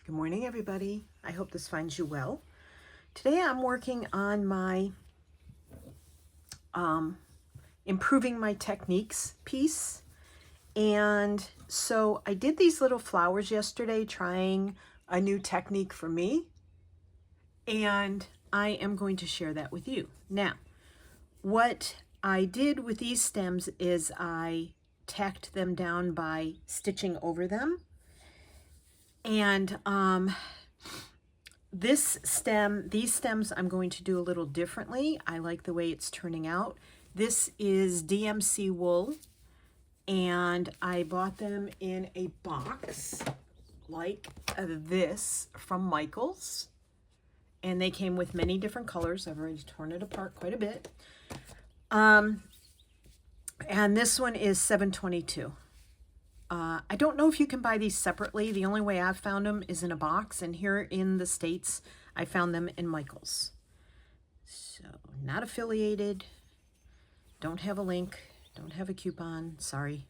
Good morning, everybody. I hope this finds you well. Today I'm working on my improving my techniques piece. And so I did these little flowers yesterday, trying a new technique for me. And I am going to share that with you. Now, what I did with these stems is I tacked them down by stitching over them. And these stems I'm going to do a little differently. I like the way it's turning out. This is DMC wool, and I bought them in a box like this from Michaels. And they came with many different colors. I've already torn it apart quite a bit. And this one is 722. I don't know if you can buy these separately. The only way I've found them is in a box, and here in the States, I found them in Michaels. So, not affiliated, don't have a link, don't have a coupon, sorry.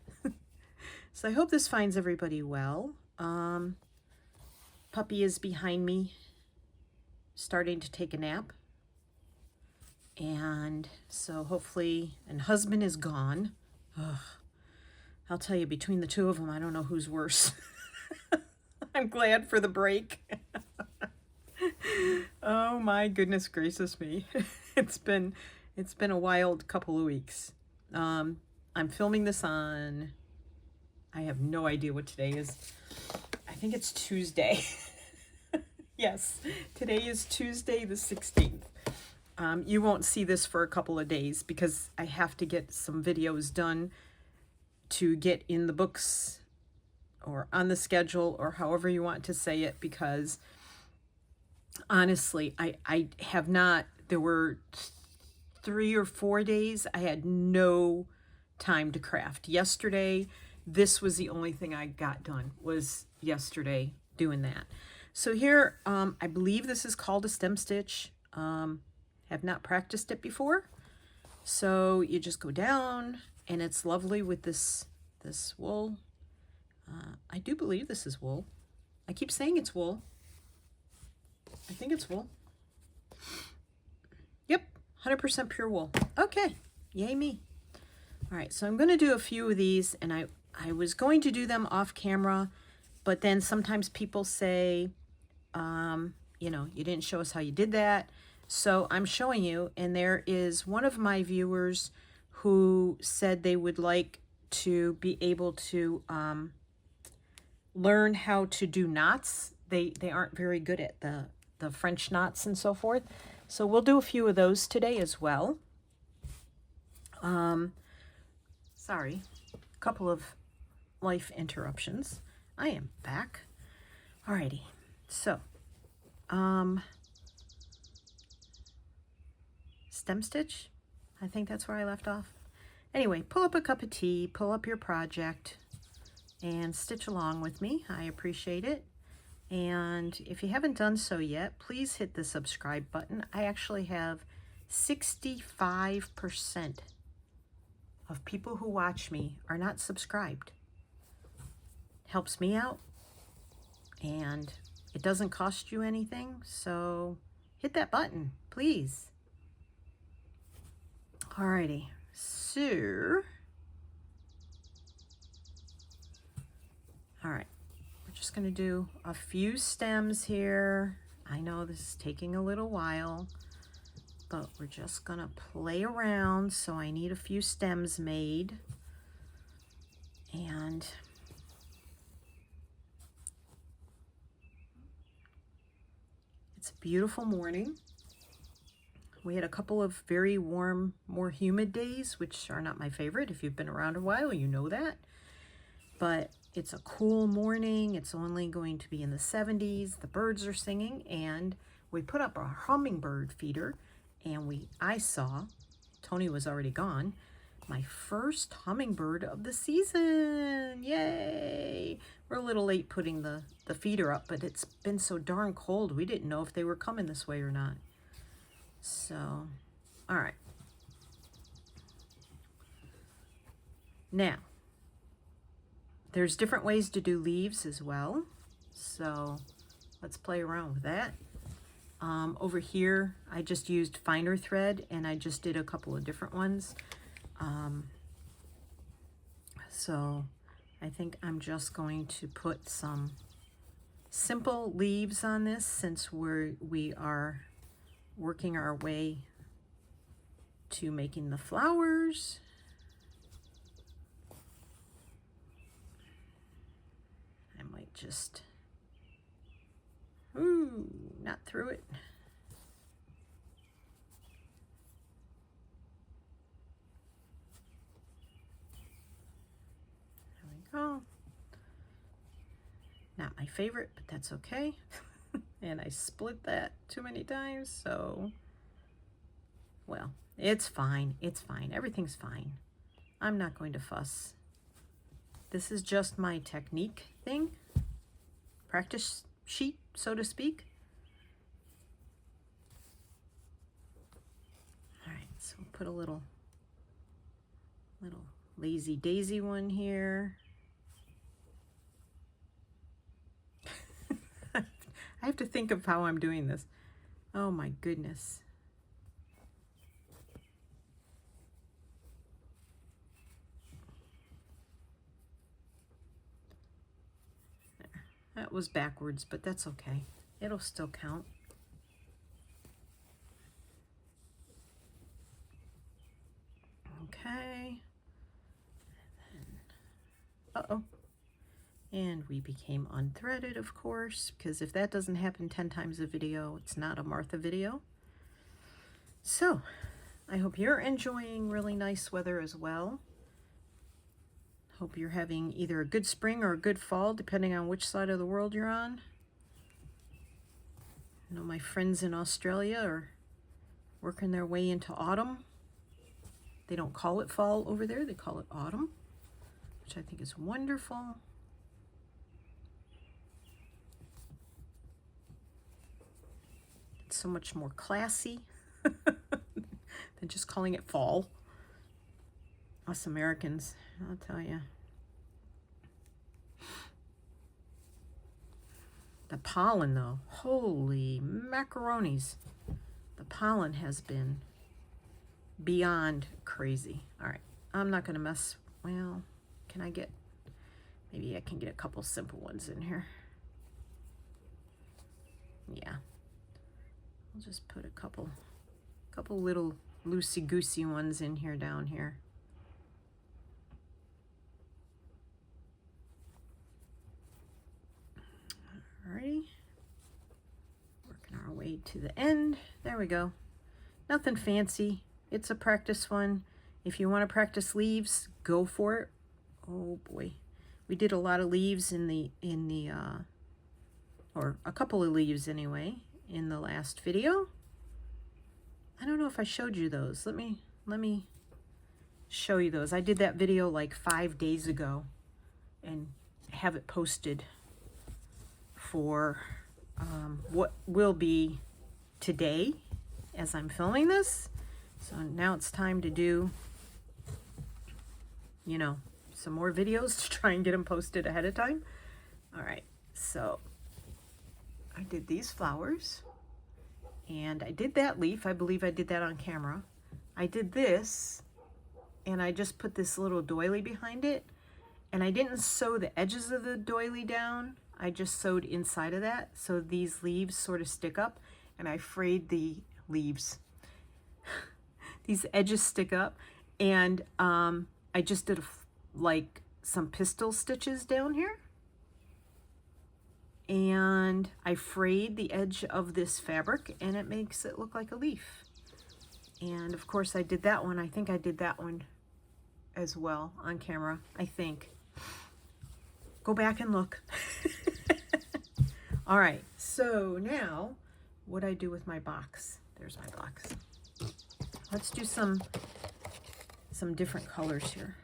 So I hope this finds everybody well. Puppy is behind me, starting to take a nap. And so hopefully, and husband is gone. Ugh. I'll tell you, between the two of them, I don't know who's worse. I'm glad for the break. Oh my goodness gracious me. It's been a wild couple of weeks. I'm filming this on, I have no idea what today is. I think it's Tuesday. Yes, today is Tuesday the 16th. You won't see this for a couple of days because I have to get some videos done to get in the books or on the schedule or however you want to say it, because honestly, I have not, there were 3 or 4 days I had no time to craft. Yesterday, this was the only thing I got done, was yesterday doing that. So here, I believe this is called a stem stitch. Have not practiced it before. So you just go down, and it's lovely with this wool. I do believe this is wool. I keep saying it's wool. I think it's wool. Yep, 100% pure wool. Okay, yay me. All right, so I'm going to do a few of these, and I was going to do them off camera, but then sometimes people say, you know, you didn't show us how you did that. So I'm showing you, and there is one of my viewers who said they would like to be able to learn how to do knots. They aren't very good at the French knots and so forth. So we'll do a few of those today as well. Sorry, a couple of life interruptions. I am back. Alrighty, so stem stitch, I think that's where I left off. Anyway, pull up a cup of tea, pull up your project, and stitch along with me. I appreciate it. And if you haven't done so yet, please hit the subscribe button. I actually have 65% of people who watch me are not subscribed. Helps me out, and it doesn't cost you anything, so hit that button, please. Alrighty, so, all right, we're just going to do a few stems here. I know this is taking a little while, but we're just going to play around. So I need a few stems made, and it's a beautiful morning. We had a couple of very warm, more humid days, which are not my favorite. If you've been around a while, you know that. But it's a cool morning. It's only going to be in the 70s. The birds are singing, and we put up a hummingbird feeder, and I saw, Tony was already gone, my first hummingbird of the season. Yay! We're a little late putting the feeder up, but it's been so darn cold, we didn't know if they were coming this way or not. So, all right. Now, there's different ways to do leaves as well. So let's play around with that. Over here, I just used finer thread, and I just did a couple of different ones. So I think I'm just going to put some simple leaves on this, since we are working our way to making the flowers. I might just, ooh, not through it. There we go. Not my favorite, but that's okay. And I split that too many times, so, well, it's fine. It's fine. Everything's fine. I'm not going to fuss. This is just my technique thing, practice sheet, so to speak. All right, so we'll put a little lazy daisy one here. I have to think of how I'm doing this. Oh my goodness. There. That was backwards, but that's okay. It'll still count. Okay. Uh-oh. And we became unthreaded, of course, because if that doesn't happen 10 times a video, it's not a Martha video. So, I hope you're enjoying really nice weather as well. Hope you're having either a good spring or a good fall, depending on which side of the world you're on. I know my friends in Australia are working their way into autumn. They don't call it fall over there, they call it autumn, which I think is wonderful. It's so much more classy than just calling it fall. Us Americans, I'll tell you. The pollen, though, holy macaronis. The pollen has been beyond crazy. All right, I'm not gonna mess, well, can I get, maybe I can get a couple simple ones in here. Yeah, I'll just put a couple little loosey-goosey ones in here, down here. Alrighty, working our way to the end. There we go. Nothing fancy. It's a practice one. If you want to practice leaves, go for it. Oh boy, we did a lot of leaves or a couple of leaves anyway, in the last video. I don't know if I showed you those. Let me show you those. I did that video like 5 days ago and have it posted for what will be today as I'm filming this. So now it's time to do, you know, some more videos to try and get them posted ahead of time. All right, so I did these flowers and I did that leaf. I believe I did that on camera. I did this and I just put this little doily behind it, and I didn't sew the edges of the doily down. I just sewed inside of that so these leaves sort of stick up, and I frayed the leaves. These edges stick up, and I just did like some pistol stitches down here, and I frayed the edge of this fabric, and it makes it look like a leaf. And of course I did that one. I think I did that one as well on camera, I think. Go back and look. All right, so now what do I do with my box? There's my box. Let's do some different colors here.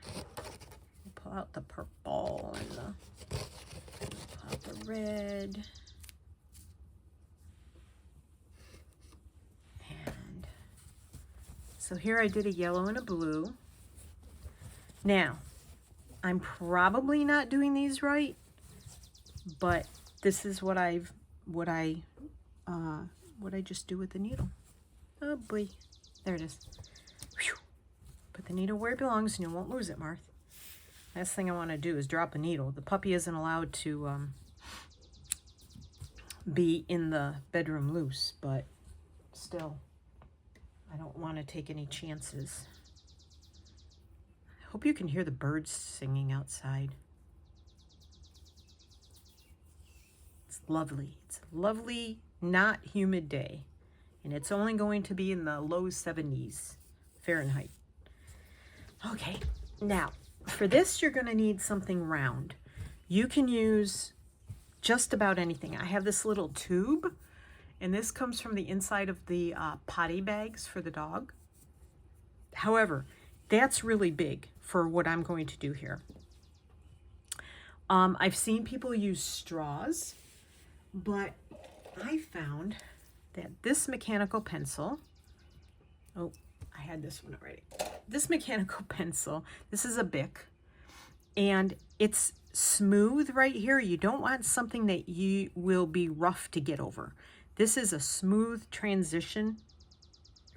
Pull out the purple and pull out the red. And so here I did a yellow and a blue. Now, I'm probably not doing these right, but this is what I've what I just do with the needle. Oh boy, there it is. Whew. Put the needle where it belongs and you won't lose it, Marth. Last thing I want to do is drop a needle. The puppy isn't allowed to be in the bedroom loose, but still, I don't want to take any chances. I hope you can hear the birds singing outside. It's lovely. It's a lovely, not humid day. And it's only going to be in the low 70s Fahrenheit. Okay, now for this you're going to need something round. You can use just about anything. I have this little tube, and this comes from the inside of the potty bags for the dog. However, that's really big for what I'm going to do here. I've seen people use straws, but I found that this mechanical pencil, oh, I had this one already. This mechanical pencil, this is a Bic, and it's smooth right here. You don't want something that you will be rough to get over. This is a smooth transition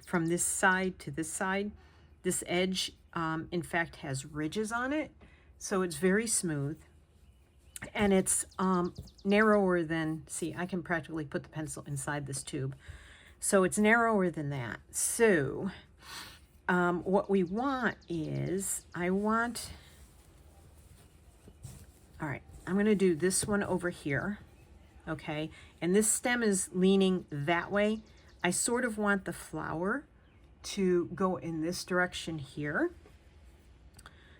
from this side to this side. This edge, in fact, has ridges on it, so it's very smooth. And it's narrower than, see, I can practically put the pencil inside this tube. So it's narrower than that. So what we want is, all right, I'm going to do this one over here, okay? And this stem is leaning that way. I sort of want the flower to go in this direction here.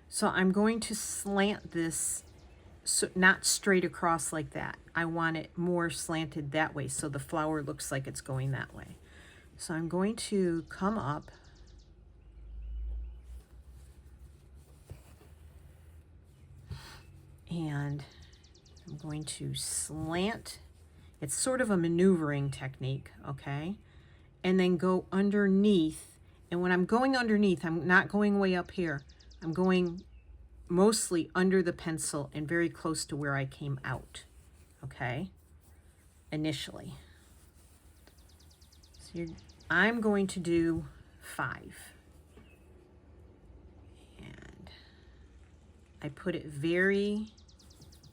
So I'm going to slant this, so not straight across like that. I want it more slanted that way so the flower looks like it's going that way. So I'm going to come up and I'm going to slant. It's sort of a maneuvering technique, okay? And then go underneath. And when I'm going underneath, I'm not going way up here. I'm going mostly under the pencil and very close to where I came out, okay, initially. So I'm going to do 5. And I put it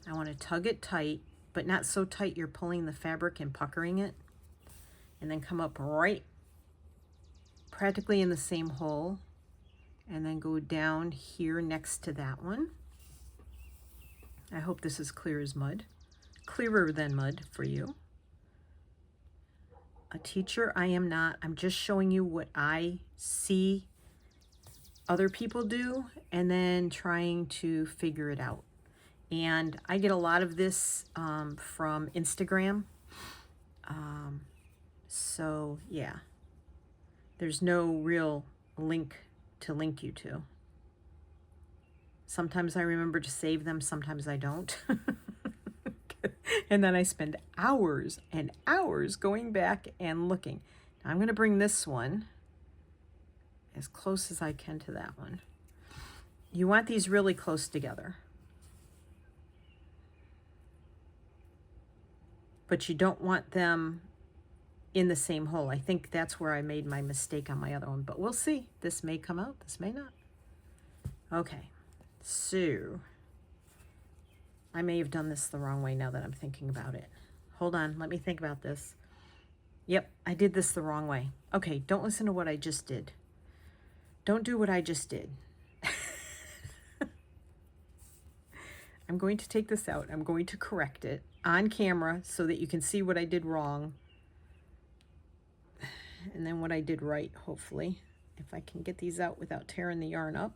I want to tug it tight, but not so tight you're pulling the fabric and puckering it. And then come up right practically in the same hole. And then go down here next to that one. I hope this is clear as mud. Clearer than mud for you. A teacher, I am not. I'm just showing you what I see other people do and then trying to figure it out. And I get a lot of this from Instagram. So yeah, there's no real link to link you to. Sometimes I remember to save them, sometimes I don't. And then I spend hours and hours going back and looking. Now I'm going to bring this one as close as I can to that one. You want these really close together. But you don't want them in the same hole. I think that's where I made my mistake on my other one, but we'll see. This may come out, this may not. Okay, so I may have done this the wrong way now that I'm thinking about it. Hold on, let me think about this. Yep, I did this the wrong way. Okay, don't listen to what I just did. Don't do what I just did. I'm going to take this out. I'm going to correct it on camera so that you can see what I did wrong. And then what I did right, hopefully. If I can get these out without tearing the yarn up.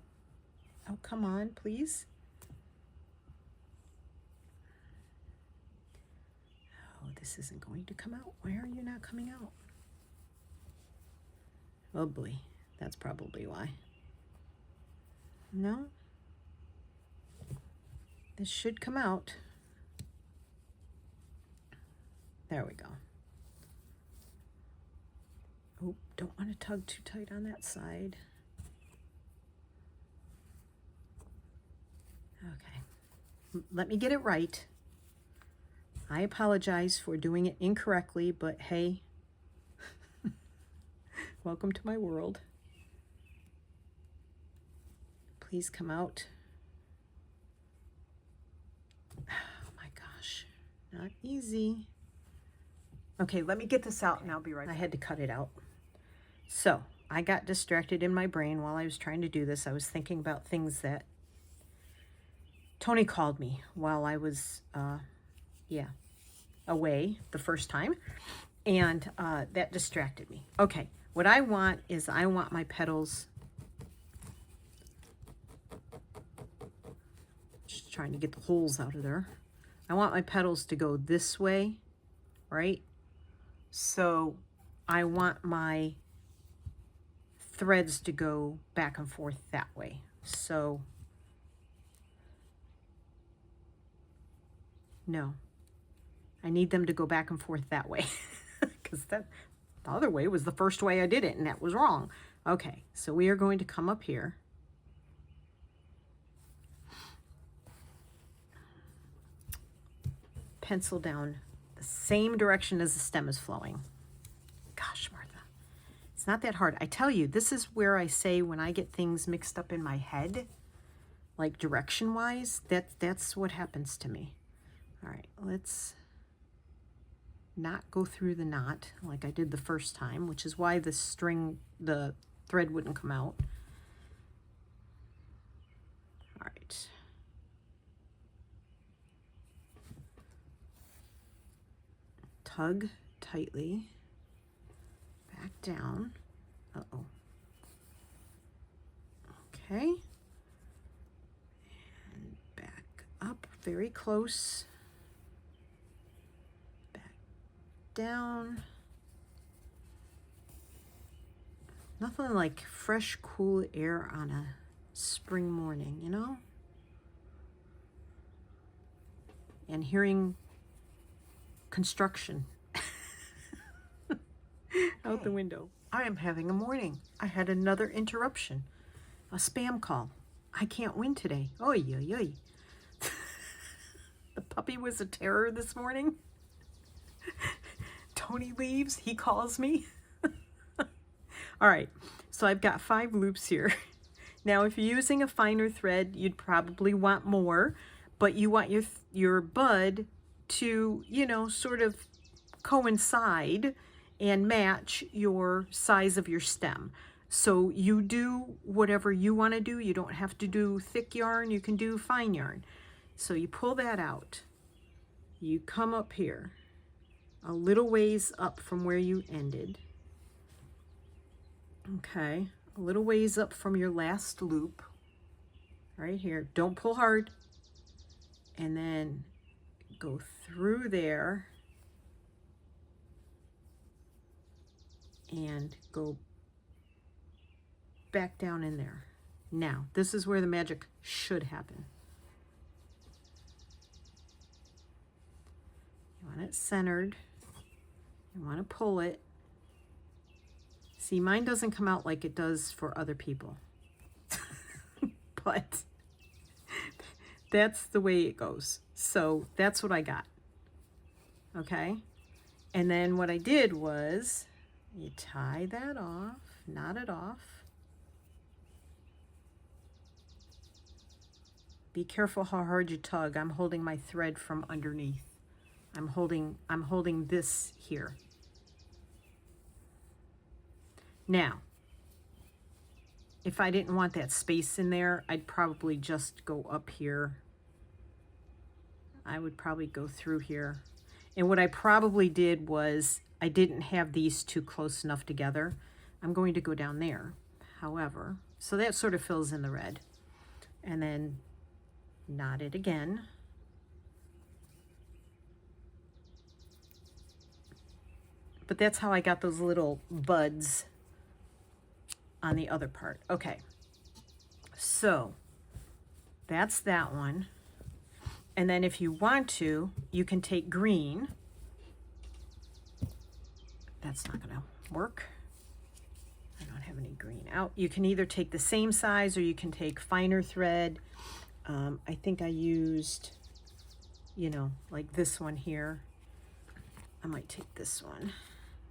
Oh, come on, please. Oh, this isn't going to come out. Why are you not coming out? Oh boy, that's probably why. No? This should come out. There we go. Oh, don't want to tug too tight on that side. Okay. Let me get it right. I apologize for doing it incorrectly, but hey, welcome to my world. Please come out. Oh my gosh, not easy. Okay, let me get this out and I'll be right back. I had to cut it out. So I got distracted in my brain while I was trying to do this. I was thinking about things that Tony called me while I was, away the first time. And that distracted me. Okay, what I want is I want my petals, just trying to get the holes out of there. I want my petals to go this way, right? So I want my threads to go back and forth that way. So no, I need them to go back and forth that way because the other way was the first way I did it and that was wrong. Okay, so we are going to come up here. Pencil down the same direction as the stem is flowing. Gosh, Martha, it's not that hard. I tell you, this is where I say when I get things mixed up in my head, like direction-wise, that's what happens to me. All right, let's not go through the knot like I did the first time, which is why the thread wouldn't come out. All right. Tug tightly, back down. Uh-oh. Okay. And back up very close. Back down. Nothing like fresh, cool air on a spring morning, you know? And hearing construction out the window. I am having a morning. I had another interruption, a spam call. I can't win today. Oy, oy, oy. The puppy was a terror this morning. Tony leaves, he calls me. All right, so I've got 5 loops here. Now, if you're using a finer thread, you'd probably want more, but you want your bud to, you know, sort of coincide and match your size of your stem. So you do whatever you want to do. You don't have to do thick yarn. You can do fine yarn. So you pull that out. You come up here a little ways up from where you ended. Okay, a little ways up from your last loop. Right here. Don't pull hard. And then go through there and go back down in there. Now, this is where the magic should happen. You want it centered. You want to pull it. See, mine doesn't come out like it does for other people. But that's the way it goes. So that's what I got. Okay? And then what I did was you tie that off, knot it off. Be careful how hard you tug. I'm holding my thread from underneath. I'm holding this here. Now, if I didn't want that space in there, I'd probably just go up here. I would probably go through here. And what I probably did was I didn't have these two close enough together. I'm going to go down there, however. So that sort of fills in the red. And then knot it again. But that's how I got those little buds on the other part. Okay, so that's that one. And then if you want to, you can take green. That's not gonna work. I don't have any green out. You can either take the same size or you can take finer thread. I think I used you know, like this one here. I might take this one.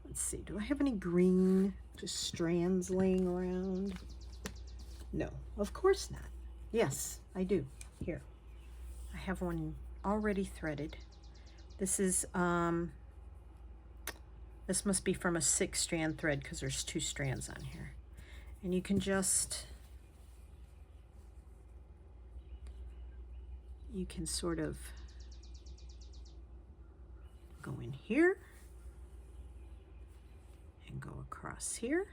Let's see, do I have any green just strands laying around? No, of course not. Yes, I do. Here, I have one already threaded. This is, this must be from a 6-strand thread because there's 2 strands on here. And you can just, you can sort of go in here and go across here.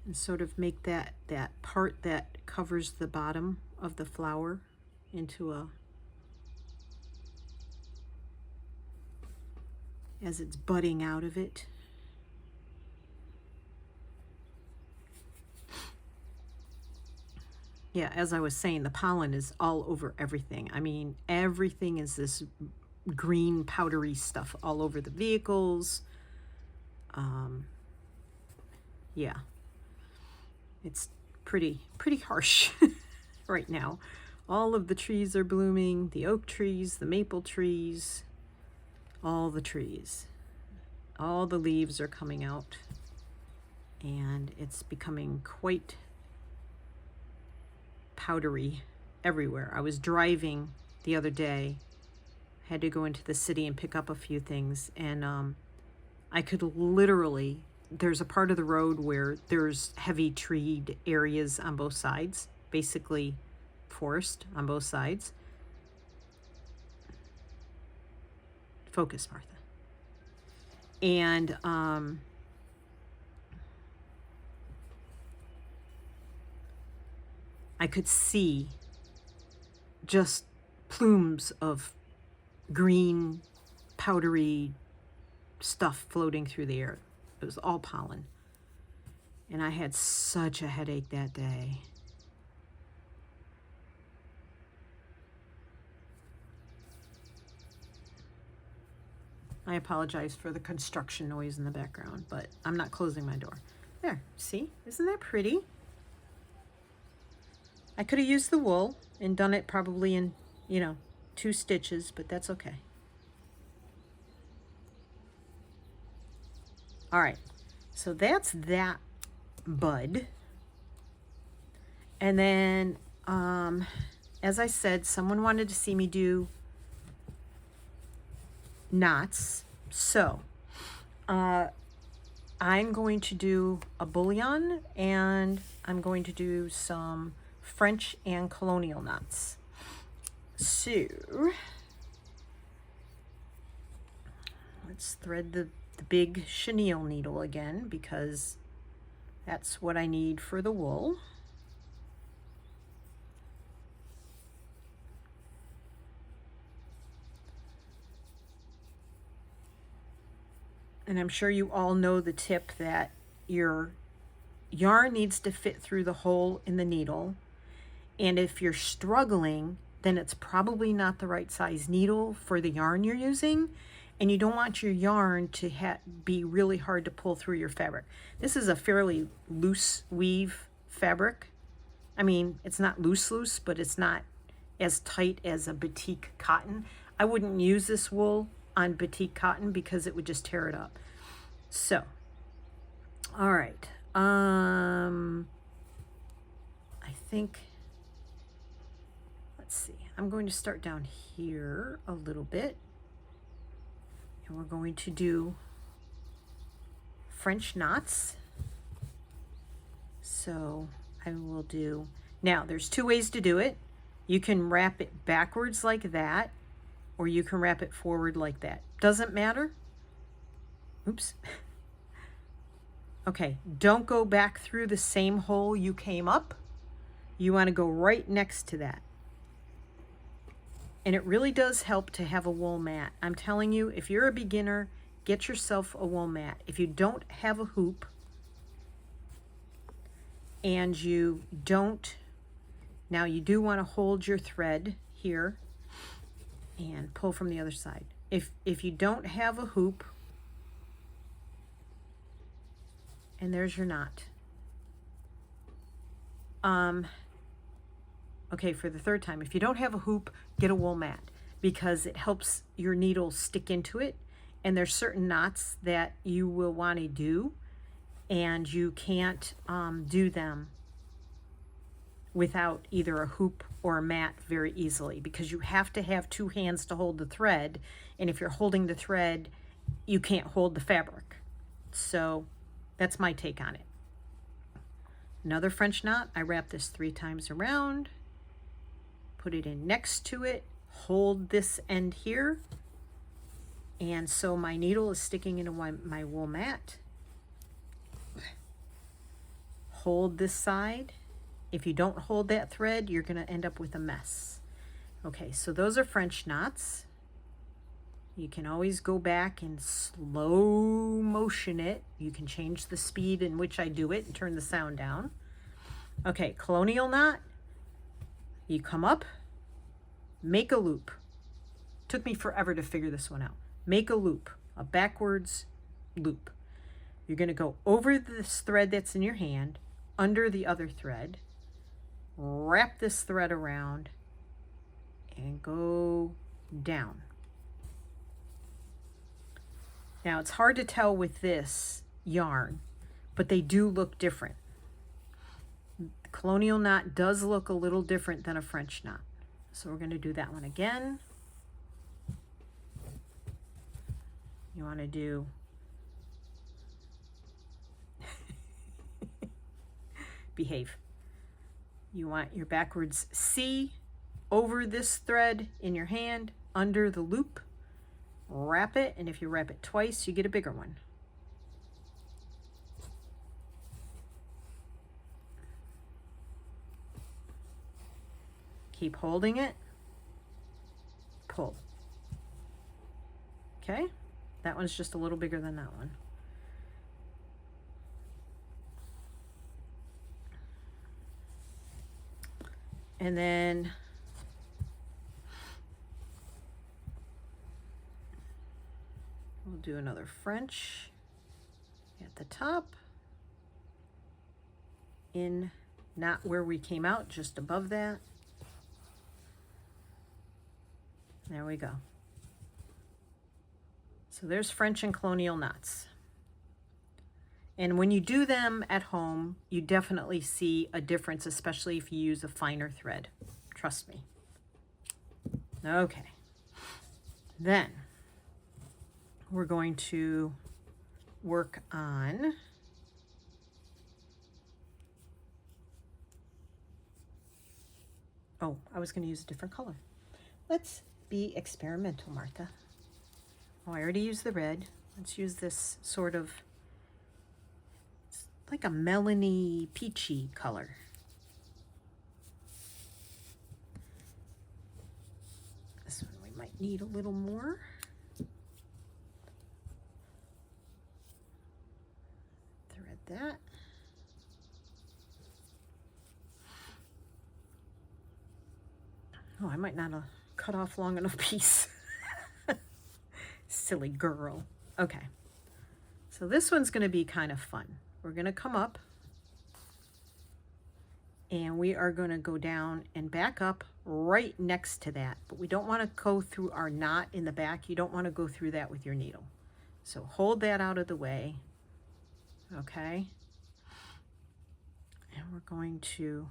And sort of make that part that covers the bottom of the flower into a, as it's budding out of it. Yeah, as I was saying, the pollen is all over everything. I mean, everything is this green powdery stuff all over the vehicles. Yeah, it's pretty harsh right now. All of the trees are blooming, the oak trees, the maple trees, all the trees. All the leaves are coming out, and it's becoming quite powdery everywhere. I was driving the other day, had to go into the city and pick up a few things, and I could literally, there's a part of the road where there's heavy treed areas on both sides, basically forest on both sides. Focus, Martha. And I could see just plumes of green, powdery stuff floating through the air. It was all pollen. And I had such a headache that day. I apologize for the construction noise in the background, but I'm not closing my door. There, see? Isn't that pretty? I could have used the wool and done it probably in, you know, 2 stitches, but that's okay. All right, so that's that bud. And then, as I said, someone wanted to see me do knots. So, I'm going to do a bullion, and I'm going to do some French and colonial knots. So, let's thread the big chenille needle again, because that's what I need for the wool. And I'm sure you all know the tip that your yarn needs to fit through the hole in the needle. And if you're struggling, then it's probably not the right size needle for the yarn you're using. And you don't want your yarn to be really hard to pull through your fabric. This is a fairly loose weave fabric. I mean, it's not loose, but it's not as tight as a batik cotton. I wouldn't use this wool on batik cotton because it would just tear it up. So, all right. I think, let's see. I'm going to start down here a little bit. And we're going to do French knots. So I will do, now there's 2 ways to do it. You can wrap it backwards like that, or you can wrap it forward like that. Doesn't matter. Oops. Okay, don't go back through the same hole you came up. You want to go right next to that. And it really does help to have a wool mat. I'm telling you, if you're a beginner, get yourself a wool mat. If you don't have a hoop and you don't, now you do want to hold your thread here and pull from the other side. If you don't have a hoop, and there's your knot. Okay, for the third time, if you don't have a hoop, get a wool mat because it helps your needle stick into it. And there's certain knots that you will want to do, and you can't do them without either a hoop or a mat very easily because you have to have two hands to hold the thread. And if you're holding the thread, you can't hold the fabric. So that's my take on it. Another French knot, I wrap this 3 times around, put it in next to it, hold this end here, and so my needle is sticking into my wool mat. Hold this side. If you don't hold that thread, you're going to end up with a mess. Okay, so those are French knots. You can always go back and slow motion it. You can change the speed in which I do it and turn the sound down. Okay, colonial knot. You come up, make a loop. Took me forever to figure this one out. Make a loop, a backwards loop. You're going to go over this thread that's in your hand, under the other thread, wrap this thread around, and go down. Now it's hard to tell with this yarn, but they do look different. The colonial knot does look a little different than a French knot. So we're going to do that one again. You want to do behave. You want your backwards C over this thread in your hand, under the loop, wrap it, and if you wrap it twice, you get a bigger one. Keep holding it, pull. Okay, that one's just a little bigger than that one. And then we'll do another French at the top, in not where we came out, just above that. There we go. So there's French and colonial knots. And when you do them at home, you definitely see a difference, especially if you use a finer thread. Trust me. Okay. Then we're going to work on I was going to use a different color. Let's be experimental, Martha. I already used the red. Let's use this sort of like a melony peachy color. This one we might need a little more. Thread that. Oh, I might not have cut off long enough piece. Silly girl. Okay, so this one's going to be kind of fun. We're going to come up and we are going to go down and back up right next to that, but we don't want to go through our knot in the back. You don't want to go through that with your needle. So hold that out of the way. Okay, and we're going to,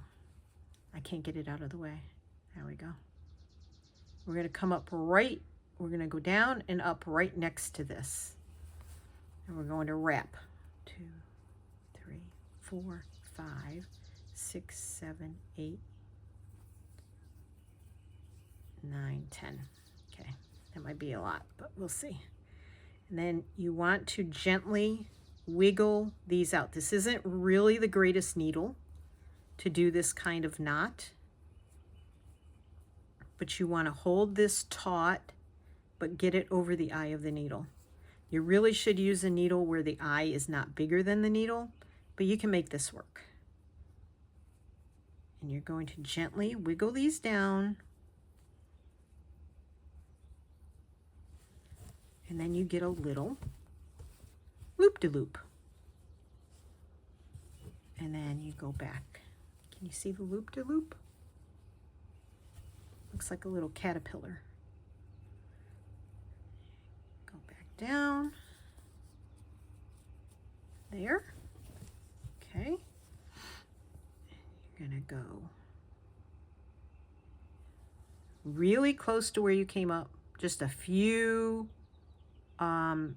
I can't get it out of the way. There we go. We're going to come up right, we're going to go down and up right next to this. And we're going to wrap 2, 3, 4, 5, 6, 7, 8, 9, 10. Okay, that might be a lot, but we'll see. And then you want to gently wiggle these out. This isn't really the greatest needle to do this kind of knot, but you want to hold this taut, but get it over the eye of the needle. You really should use a needle where the eye is not bigger than the needle, but you can make this work. And you're going to gently wiggle these down, and then you get a little loop-de-loop. And then you go back. Can you see the loop-de-loop? looks like a little caterpillar. Go back down. There. Okay. You're gonna go really close to where you came up, just a few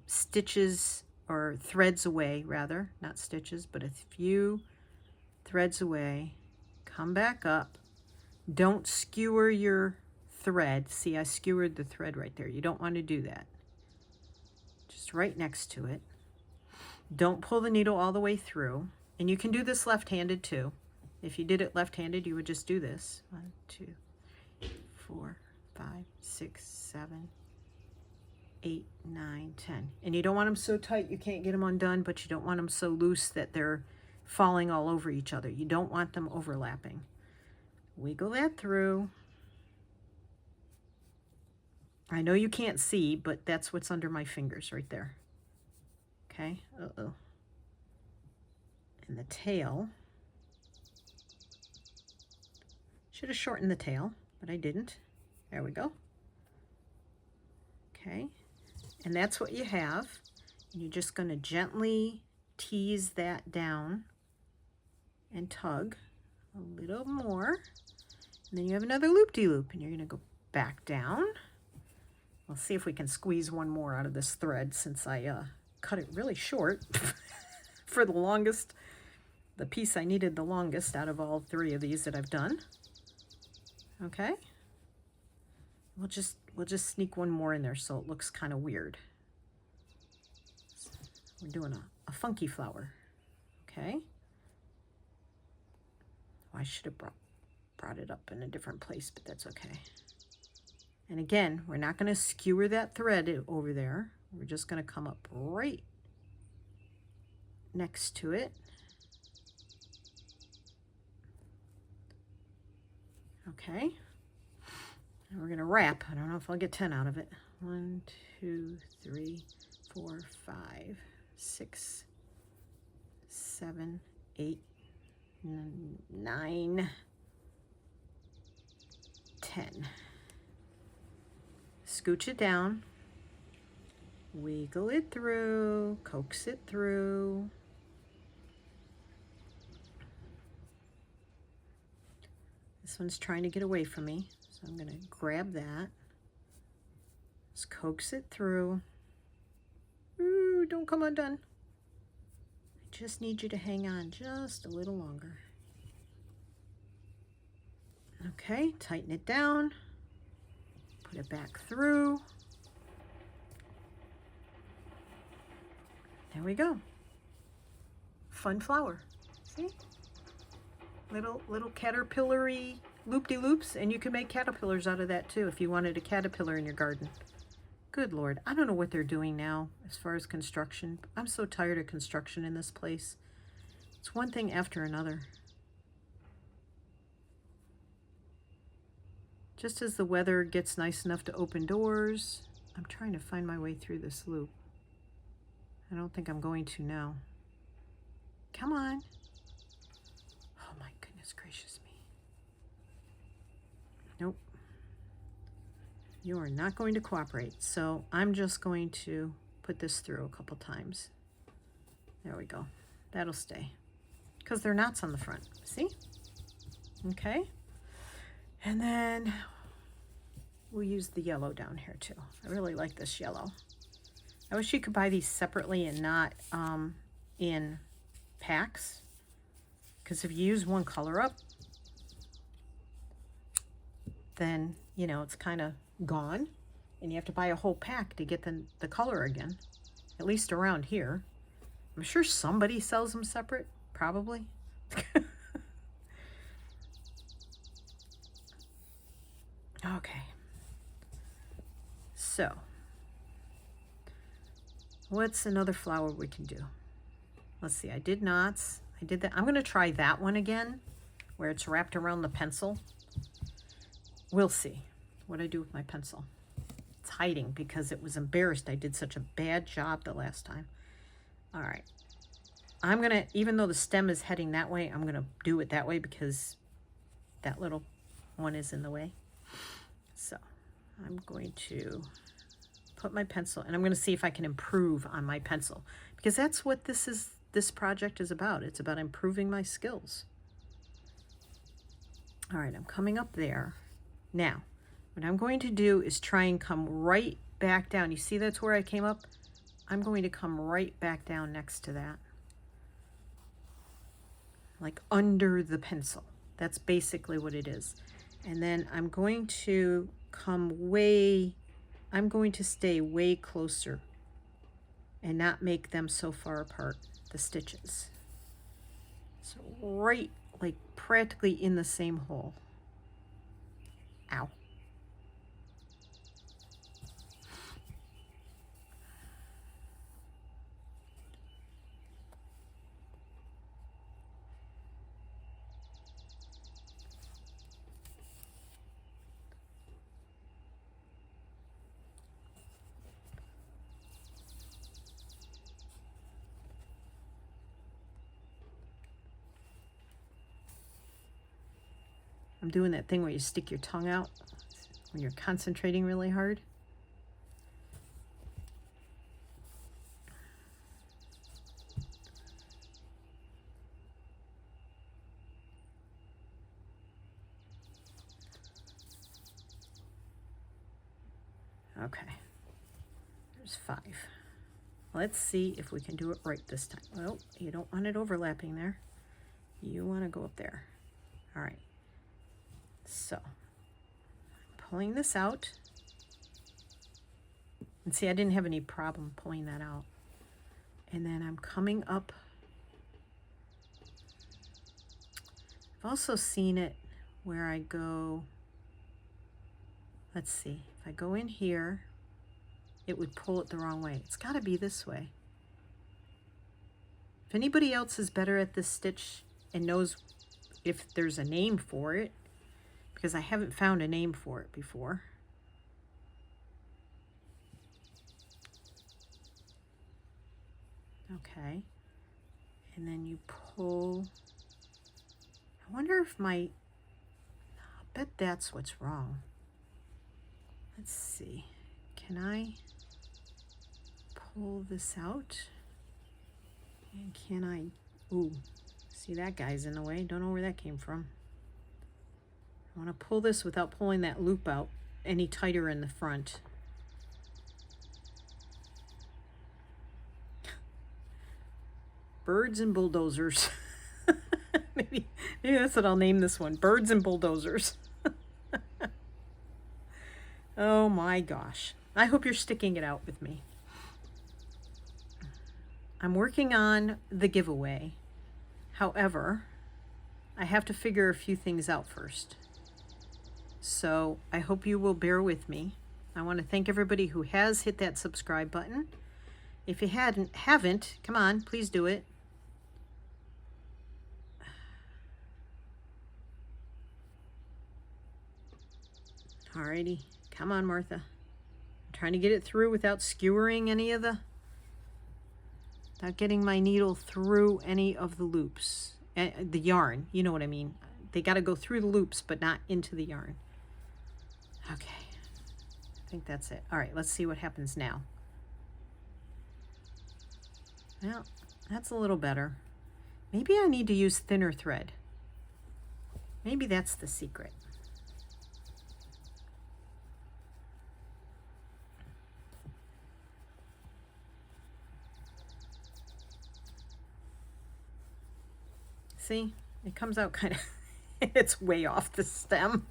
stitches or threads away, rather, not stitches, but a few threads away. Come back up. Don't skewer your thread. See, I skewered the thread right there. You don't want to do that. Just right next to it. Don't pull the needle all the way through. And you can do this left-handed too. If you did it left-handed, you would just do this. 1, 2, 4, 5, 6, 7, 8, 9, 10. And you don't want them so tight you can't get them undone, but you don't want them so loose that they're falling all over each other. You don't want them overlapping. Wiggle that through. I know you can't see, but that's what's under my fingers right there. Okay, uh-oh. And the tail. Should have shortened the tail, but I didn't. There we go. Okay, and that's what you have. And you're just going to gently tease that down and tug a little more. And then you have another loop-de-loop, and you're going to go back down. We'll see if we can squeeze one more out of this thread, since I cut it really short for the longest, the piece I needed the longest out of all 3 of these that I've done. Okay. We'll just sneak one more in there so it looks kind of weird. We're doing a funky flower. Okay. Oh, I should have brought it up in a different place, but that's okay. And again, we're not going to skewer that thread over there. We're just going to come up right next to it. Okay. And we're going to wrap. I don't know if I'll get 10 out of it. 1, 2, 3, 4, 5, 6, 7, 8, 9, 10. Scooch it down, wiggle it through, coax it through. This one's trying to get away from me, so I'm going to grab that. Just coax it through. Ooh, don't come undone. I just need you to hang on just a little longer. Okay, tighten it down. Put it back through. There we go. Fun flower. See? Little caterpillar-y loop-de-loops, and you can make caterpillars out of that too if you wanted a caterpillar in your garden. Good Lord, I don't know what they're doing now as far as construction. I'm so tired of construction in this place. It's one thing after another. Just as the weather gets nice enough to open doors, I'm trying to find my way through this loop. I don't think I'm going to now. Come on. Oh my goodness gracious me. Nope. You are not going to cooperate. So I'm just going to put this through a couple times. There we go. That'll stay. Because they're knots on the front. See? Okay. And then we'll use the yellow down here too. I really like this yellow. I wish you could buy these separately and not in packs. Because if you use one color up, then, you know, it's kind of gone. And you have to buy a whole pack to get the color again. At least around here. I'm sure somebody sells them separate. Probably. Okay, so what's another flower we can do? Let's see, I did knots. I did that. I'm going to try that one again where it's wrapped around the pencil. We'll see what I do with my pencil. It's hiding because it was embarrassed I did such a bad job the last time. All right, I'm going to, even though the stem is heading that way, I'm going to do it that way because that little one is in the way. So I'm going to put my pencil, and I'm going to see if I can improve on my pencil, because that's what this project is about. It's about improving my skills. All right, I'm coming up there. Now, what I'm going to do is try and come right back down. You see that's where I came up? I'm going to come right back down next to that. Like under the pencil. That's basically what it is. And then I'm going to I'm going to stay way closer and not make them so far apart, the stitches. So right, like practically in the same hole. Ow. I'm doing that thing where you stick your tongue out when you're concentrating really hard. Okay, there's 5. Let's see if we can do it right this time. Well, you don't want it overlapping there. You want to go up there. All right. So, I'm pulling this out. And see, I didn't have any problem pulling that out. And then I'm coming up. I've also seen it where I go, let's see, if I go in here, it would pull it the wrong way. It's got to be this way. If anybody else is better at this stitch and knows if there's a name for it, because I haven't found a name for it before. Okay. And then you pull. I wonder if I bet that's what's wrong. Let's see. Can I pull this out? And can I, ooh, see that guy's in the way. Don't know where that came from. I want to pull this without pulling that loop out any tighter in the front. Birds and bulldozers. maybe that's what I'll name this one. Birds and bulldozers. Oh my gosh. I hope you're sticking it out with me. I'm working on the giveaway. However, I have to figure a few things out first. So I hope you will bear with me. I want to thank everybody who has hit that subscribe button. If you haven't, come on, please do it. Alrighty, come on, Martha. I'm trying to get it through without skewering any of without getting my needle through any of the loops. The yarn, you know what I mean. They got to go through the loops, but not into the yarn. Okay, I think that's it. All right, let's see what happens now. Well, that's a little better. Maybe I need to use thinner thread. Maybe that's the secret. See, it comes out kind of, it's way off the stem.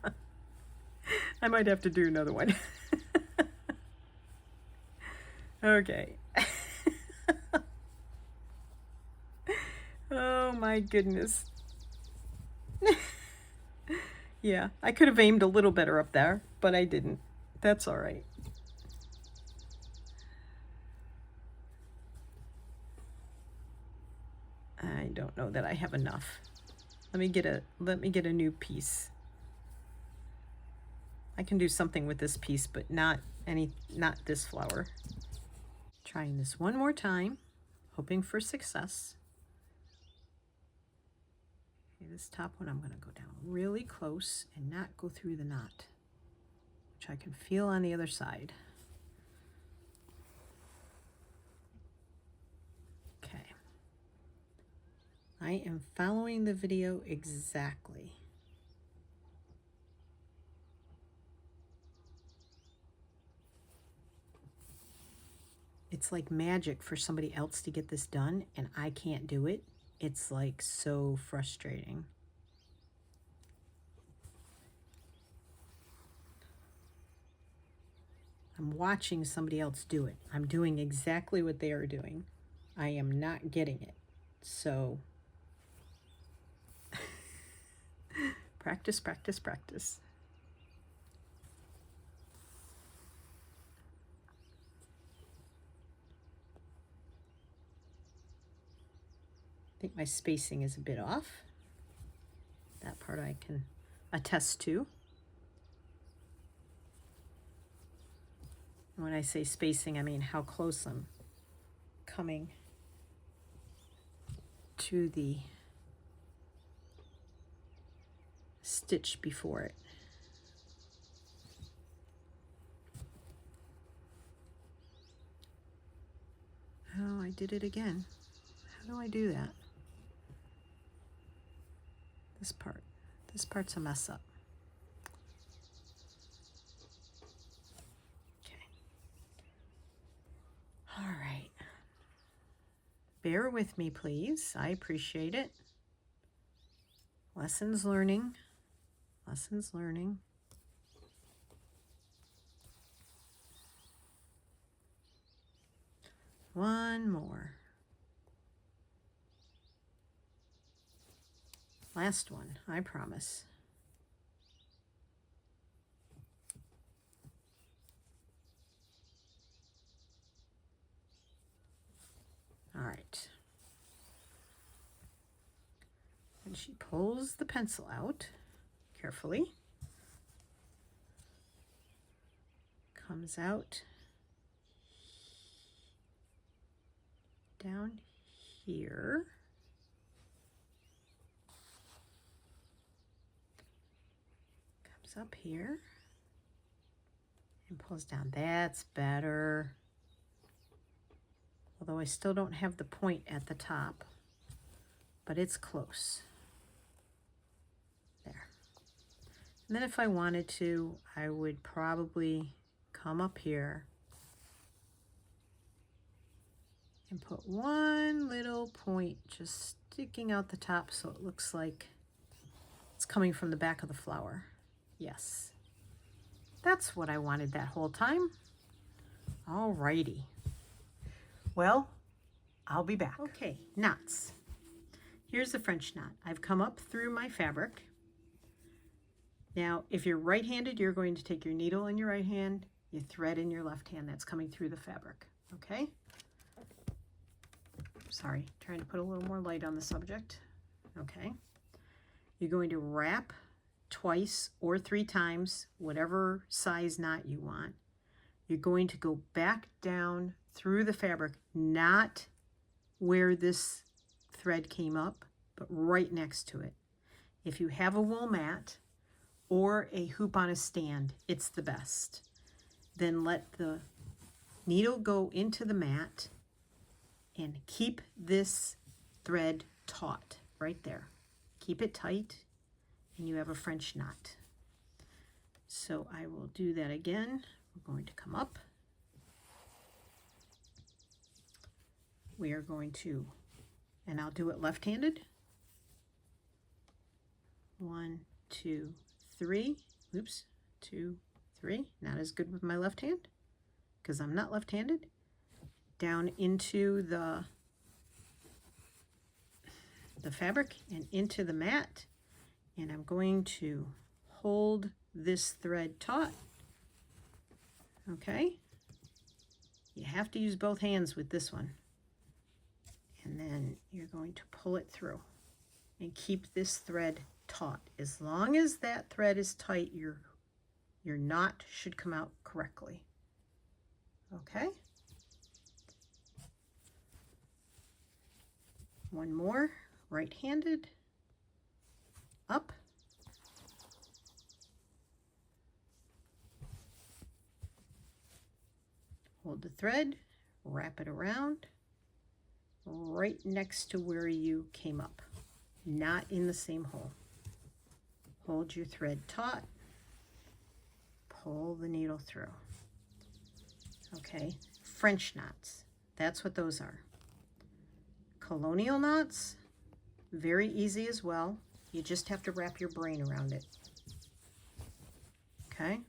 I might have to do another one. Okay. Oh my goodness. Yeah, I could have aimed a little better up there, but I didn't. That's all right. I don't know that I have enough. Let me get a new piece. I can do something with this piece, but not this flower. Trying this one more time, hoping for success. Okay, this top one I'm going to go down really close and not go through the knot. which I can feel on the other side. Okay. I am following the video exactly. It's like magic for somebody else to get this done, and I can't do it. It's like so frustrating. I'm watching somebody else do it. I'm doing exactly what they are doing. I am not getting it. So practice, practice, practice. I think my spacing is a bit off. That part I can attest to. When I say spacing, I mean how close I'm coming to the stitch before it. Oh, I did it again. How do I do that? This part's a mess up. Okay. All right. Bear with me, please. I appreciate it. Lessons learning. Lessons learning. One more. Last one, I promise. All right. And she pulls the pencil out carefully. Comes out down here. Comes up here and pulls down. That's better. Although I still don't have the point at the top, but it's close. There. And then if I wanted to, I would probably come up here and put one little point just sticking out the top so it looks like it's coming from the back of the flower. Yes. That's what I wanted that whole time. All righty. Well, I'll be back. Okay, knots. Here's the French knot. I've come up through my fabric. Now, if you're right-handed, you're going to take your needle in your right hand, your thread in your left hand. That's coming through the fabric, okay? Sorry, trying to put a little more light on the subject. Okay. You're going to wrap twice or 3 times, whatever size knot you want. You're going to go back down through the fabric, not where this thread came up, but right next to it. If you have a wool mat or a hoop on a stand, it's the best. Then let the needle go into the mat and keep this thread taut right there. Keep it tight and you have a French knot. So I will do that again. We're going to come up. We are going to, and I'll do it left-handed. 1, 2, 3. Oops, 2, 3. Not as good with my left hand because I'm not left-handed. Down into the fabric and into the mat, and I'm going to hold this thread taut. Okay, you have to use both hands with this one, and then you're going to pull it through and keep this thread taut. As long as that thread is tight, your knot should come out correctly. Okay. One more, right-handed, up, hold the thread, wrap it around right next to where you came up, not in the same hole. Hold your thread taut, pull the needle through. Okay, French knots, that's what those are. Colonial knots, very easy as well. You just have to wrap your brain around it. Okay,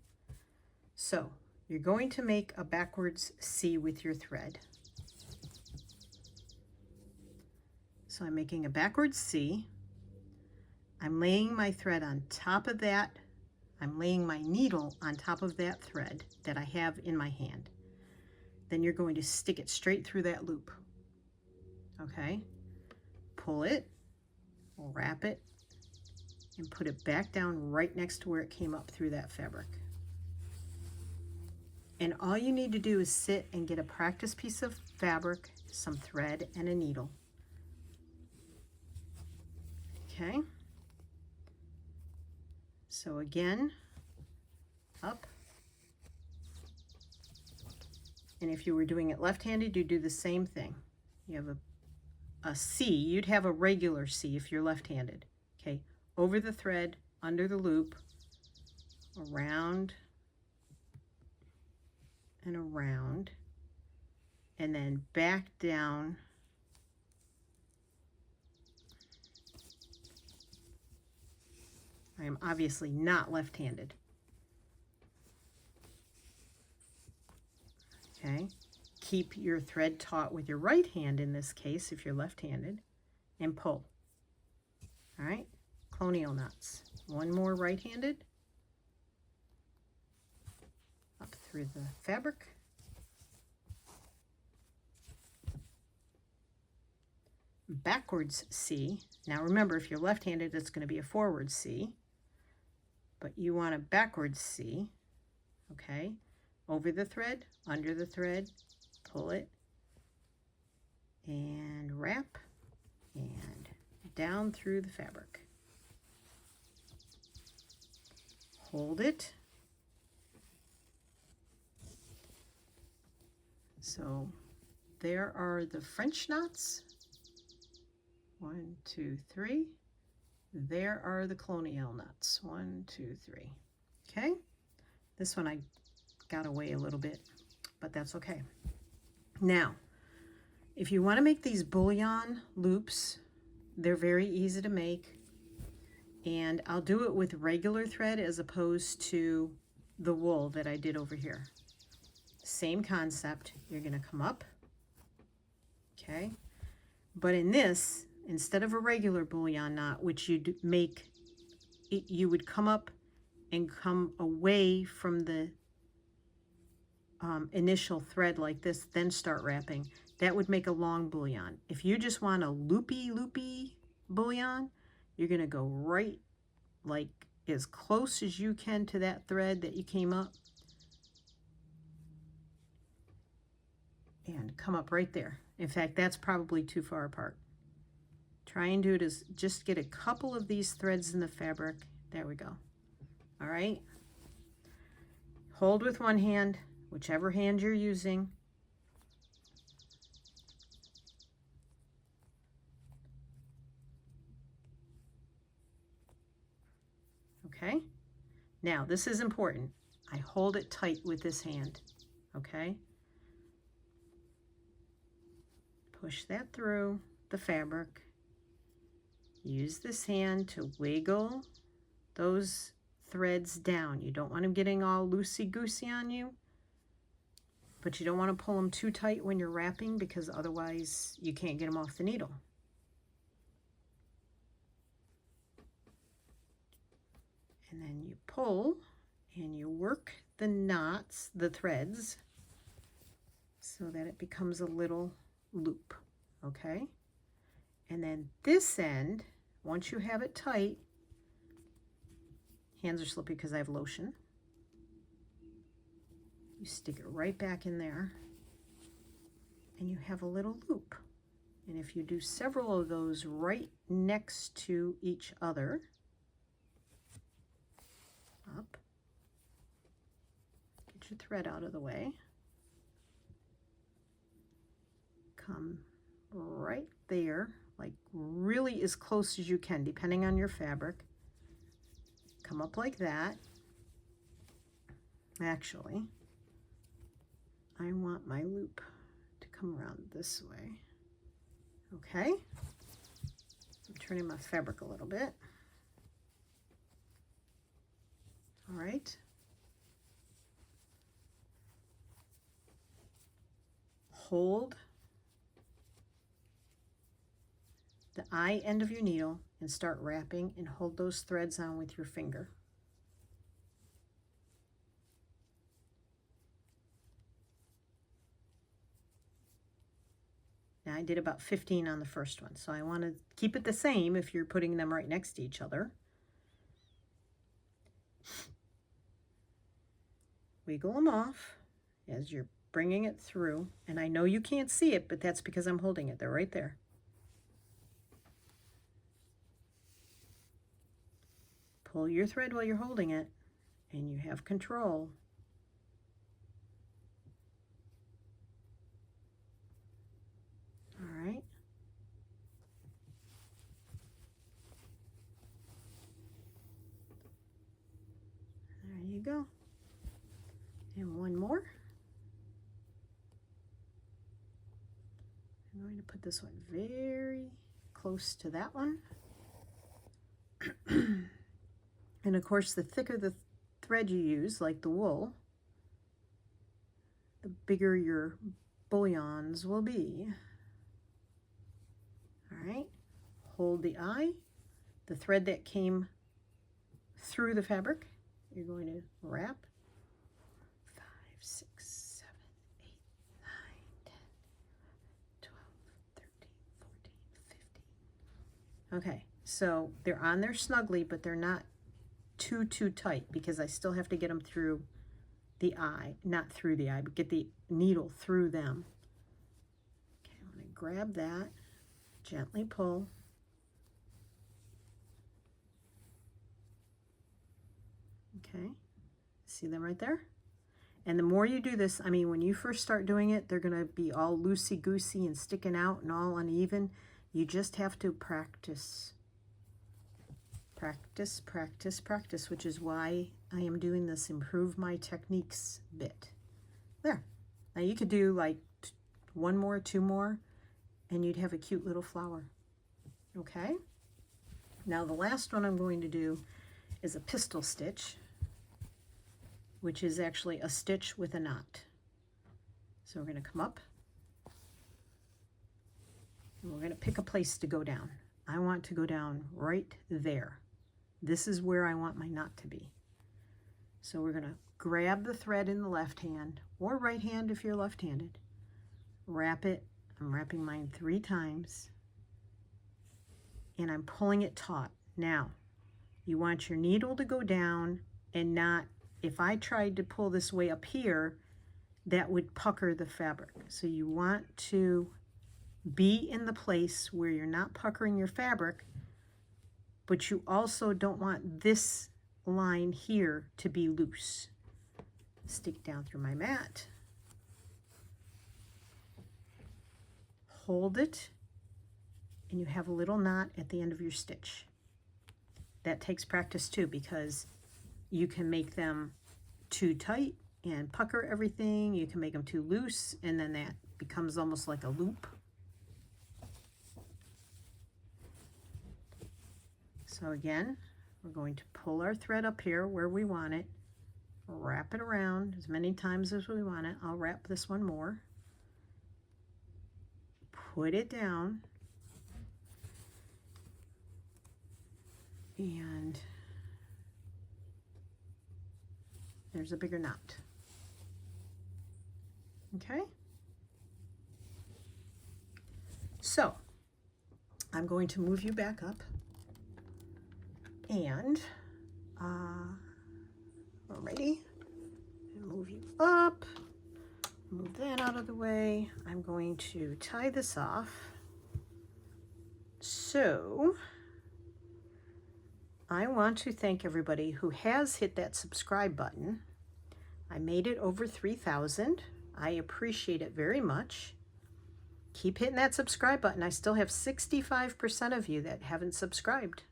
so you're going to make a backwards C with your thread. So I'm making a backwards C. I'm laying my thread on top of that. I'm laying my needle on top of that thread that I have in my hand. Then you're going to stick it straight through that loop. Okay, pull it, wrap it, and put it back down right next to where it came up through that fabric. And all you need to do is sit and get a practice piece of fabric, some thread, and a needle. Okay, so again, up. And if you were doing it left-handed, you do the same thing. You have a C, you'd have a regular C if you're left-handed. Okay, over the thread, under the loop, around and around, and then back down. I am obviously not left-handed. Okay, keep your thread taut with your right hand in this case if you're left-handed, and pull. All right, colonial knots. One more right-handed. Up through the fabric. Backwards C. Now remember, if you're left-handed, it's going to be a forward C, but you want a backwards C. Okay, over the thread, under the thread, pull it, and wrap, and down through the fabric. Hold it. So there are the French knots. 1, 2, 3. There are the colonial knots. 1, 2, 3. Okay, this one I got away a little bit, but that's okay. Now, if you want to make these bullion loops, they're very easy to make, and I'll do it with regular thread as opposed to the wool that I did over here. Same concept. You're going to come up, okay, but in this, instead of a regular bullion knot, which you'd make, you would come up and come away from the initial thread like this, then start wrapping. That would make a long bullion. If you just want a loopy bullion, you're going to go right like as close as you can to that thread that you came up and come up right there. In fact, that's probably too far apart. Try and do it as just get a couple of these threads in the fabric. There we go. All right. Hold with one hand, whichever hand you're using. Okay. Now, this is important. I hold it tight with this hand. Okay. Push that through the fabric. Use this hand to wiggle those threads down. You don't want them getting all loosey-goosey on you, but you don't want to pull them too tight when you're wrapping because otherwise you can't get them off the needle. And then you pull and you work the knots, the threads, so that it becomes a little loop, okay? And then this end, once you have it tight, hands are slippy because I have lotion. You stick it right back in there and you have a little loop. And if you do several of those right next to each other, up, get your thread out of the way. come right there, like really as close as you can, depending on your fabric. Come up like that. Actually, I want my loop to come around this way. Okay. I'm turning my fabric a little bit. All right. Hold the eye end of your needle and start wrapping, and hold those threads on with your finger. Now I did about 15 on the first one, so I want to keep it the same if you're putting them right next to each other. Wiggle them off as you're bringing it through, and I know you can't see it, but that's because I'm holding it. They're right there. Pull your thread while you're holding it, and you have control. All right. There you go. And one more. I'm going to put this one very close to that one. And of course, the thicker the thread you use, like the wool, the bigger your bullions will be. All right, hold the eye, the thread that came through the fabric, you're going to wrap 5, 6, 7, 8, 9, 10, 12, 13, 14, 15. Okay, so they're on there snugly, but they're not too tight, because I still have to get them through the eye, not through the eye, but get the needle through them. Okay, I'm going to grab that, gently pull. Okay, see them right there? And the more you do this, I mean, when you first start doing it, they're going to be all loosey-goosey and sticking out and all uneven. You just have to practice. Practice, practice, practice, which is why I am doing this improve my techniques bit. There. Now you could do like 1 more, 2 more, and you'd have a cute little flower. Okay? Now the last one I'm going to do is a pistol stitch, which is actually a stitch with a knot. So we're going to come up, and we're going to pick a place to go down. I want to go down right there. This is where I want my knot to be. So we're going to grab the thread in the left hand, or right hand if you're left-handed. Wrap it. I'm wrapping mine 3 times. And I'm pulling it taut. Now, you want your needle to go down and not, if I tried to pull this way up here, that would pucker the fabric. So you want to be in the place where you're not puckering your fabric, but you also don't want this line here to be loose. Stick down through my mat. Hold it, and you have a little knot at the end of your stitch. That takes practice too, because you can make them too tight and pucker everything. You can make them too loose, and then that becomes almost like a loop. So again, we're going to pull our thread up here where we want it, wrap it around as many times as we want it. I'll wrap this one more. Put it down, and there's a bigger knot. Okay? So, I'm going to move you back up, and alrighty, move you up, move that out of the way. I'm going to tie this off. So I want to thank everybody who has hit that subscribe button. I made it over 3,000. I appreciate it very much. keep hitting that subscribe button. I still have 65% of you that haven't subscribed.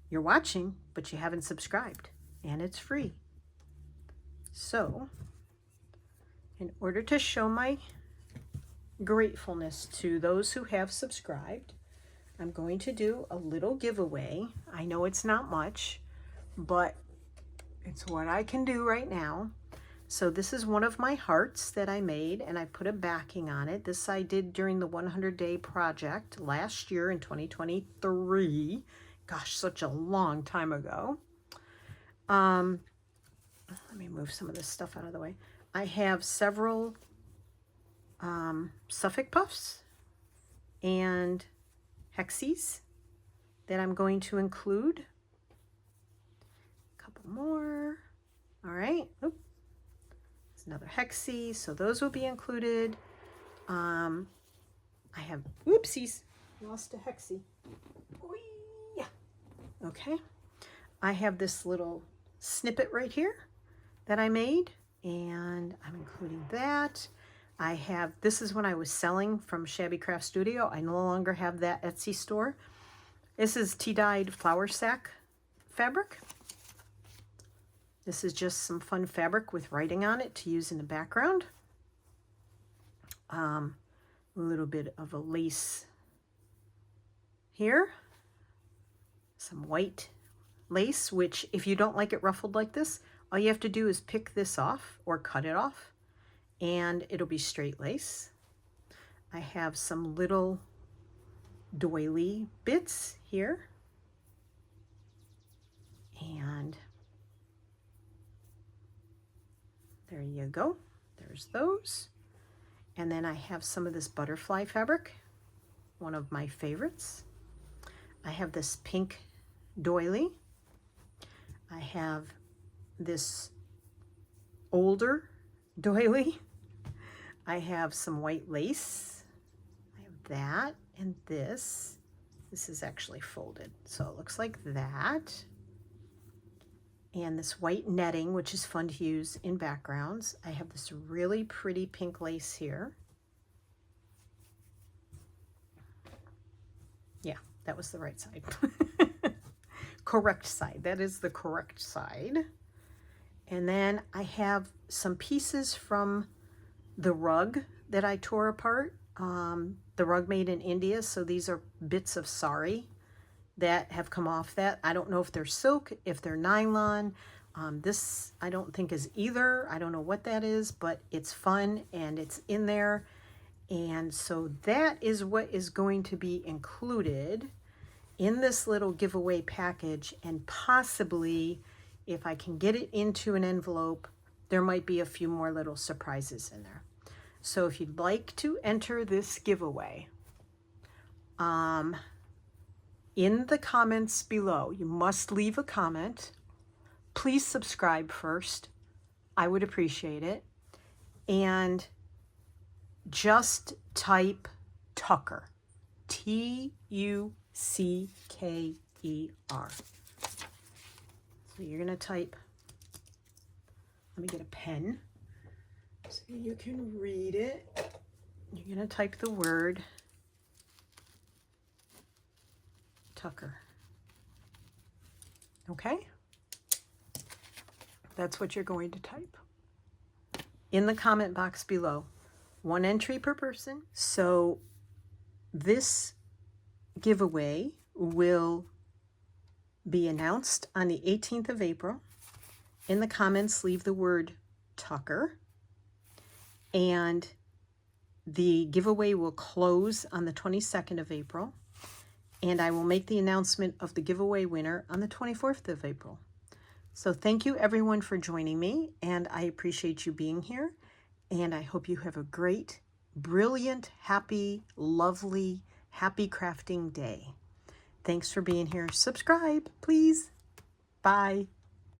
You're watching, but you haven't subscribed, and it's free. So, in order to show my gratefulness to those who have subscribed, I'm going to do a little giveaway. I know it's not much, but it's what I can do right now. So this is one of my hearts that I made, and I put a backing on it. This I did during the 100-day project last year in 2023. Gosh, such a long time ago. Let me move some of this stuff out of the way. I have several Suffolk puffs and hexies that I'm going to include. A couple more. All right. Oop. There's another hexie, so those will be included. I have, oopsies, lost a hexie. Okay. I have this little snippet right here that I made, and I'm including that. I have, this is when I was selling from Shabby Craft Studio. I no longer have that Etsy store. This is tea-dyed flour sack fabric. This is just some fun fabric with writing on it to use in the background. A little bit of a lace here. Some white lace, which if you don't like it ruffled like this, all you have to do is pick this off or cut it off, and it'll be straight lace. I have some little doily bits here, and there you go. There's those. And then I have some of this butterfly fabric, one of my favorites. I have this pink doily. I have this older doily. I have some white lace. I have that and this. This is actually folded, so it looks like that. And this white netting, which is fun to use in backgrounds. I have this really pretty pink lace here. Yeah, that was the right side. Correct side. That is the correct side. And then I have some pieces from the rug that I tore apart. The rug made in India, so these are bits of sari that have come off that. I don't know if they're silk, if they're nylon. This I don't think is either. I don't know what that is, but it's fun and it's in there. And so that is what is going to be included in this little giveaway package, and possibly if I can get it into an envelope, there might be a few more little surprises in there. So if you'd like to enter this giveaway, in the comments below, you must leave a comment. Please subscribe first. I would appreciate it. And just type Tucker. Tucker. So you're going to type, let me get a pen so you can read it. You're going to type the word Tucker. Okay? That's what you're going to type in the comment box below. One entry per person. So this giveaway will be announced on the 18th of April. In the comments, leave the word Tucker. And the giveaway will close on the 22nd of April. And I will make the announcement of the giveaway winner on the 24th of April. So thank you everyone for joining me, and I appreciate you being here. And I hope you have a great, brilliant, happy, lovely, happy crafting day. Thanks for being here. Subscribe, please. Bye.